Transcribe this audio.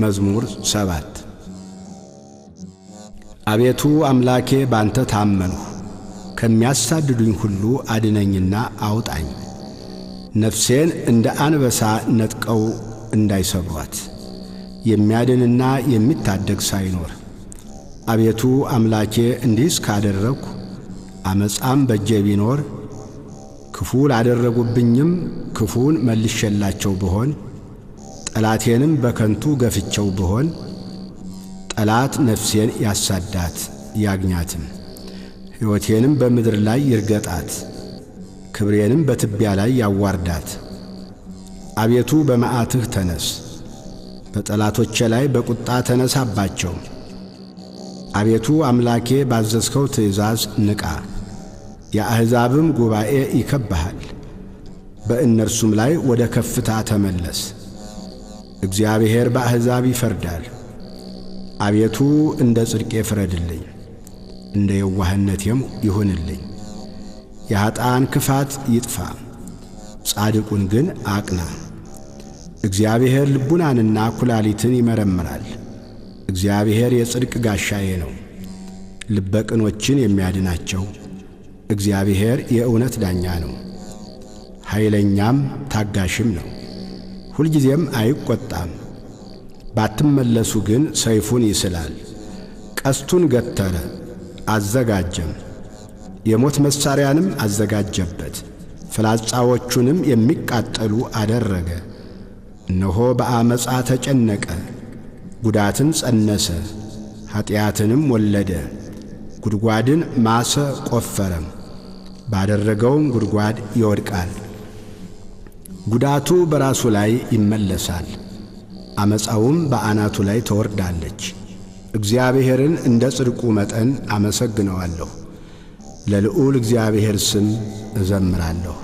መዝሙር 7 አቤቱ አምላኬ ባንተ ታመንሁ፣ ከሚያሳድዱኝ ሁሉ አድነኝና አውጣኝ። ነፍሴን እንደ አንበሳ ነጥቀው እንዳይሰብሯት፣ የሚያድንና የሚታደግ ሳይኖር። አቤቱ አምላኬ እንዲህስ ካደረግሁ፣ አመፃም በእጄ ቢኖር፣ ክፉ ላደረጉብኝም ክፉን መልሼላቸው ብሆን፣ ጠላቴንም በከንቱ ገፍቸው ብሆን፣ ጠላት ነፍሴን ያሳዳት ያግኛትም፣ ሕይወቴንም በምድር ላይ ይርገጣት፣ ክብሬንም በትቢያ ላይ ያዋርዳት። አቤቱ በመዓትህ ተነስ፣ በጠላቶቼ ላይ በቁጣ ተነሳባቸው። አቤቱ አምላኬ ባዘዝከው ትእዛዝ ንቃ፣ የአሕዛብም ጉባኤ ይከብብሃል፣ በእነርሱም ላይ ወደ ከፍታ ተመለስ። እግዚአብሔር በአሕዛብ ይፈርዳል። አቤቱ እንደ ጽድቄ ፍረድልኝ፣ እንደ የዋህነቴም ይሁንልኝ። የኀጥኣን ክፋት ይጥፋ፣ ጻድቁን ግን አቅና። እግዚአብሔር ልቡናንና ኩላሊትን ይመረምራል። እግዚአብሔር የጽድቅ ጋሻዬ ነው፣ ልበ ቅኖችን የሚያድናቸው። እግዚአብሔር የእውነት ዳኛ ነው፣ ኃይለኛም ታጋሽም ነው። ሁልጊዜም አይቈጣም። ባትመለሱ ግን ሰይፉን ይስላል፣ ቀስቱን ገተረ አዘጋጀም፣ የሞት መሣሪያንም አዘጋጀበት፣ ፍላጻዎቹንም የሚቃጠሉ አደረገ። እነሆ በአመፃ ተጨነቀ፣ ጉዳትን ጸነሰ፣ ኀጢአትንም ወለደ። ጉድጓድን ማሰ ቈፈረም፣ ባደረገውም ጉድጓድ ይወድቃል። ጉዳቱ በራሱ ላይ ይመለሳል፣ አመፃውም በአናቱ ላይ ትወርዳለች። እግዚአብሔርን እንደ ጽድቁ መጠን አመሰግነዋለሁ፣ ለልዑል እግዚአብሔር ስም እዘምራለሁ።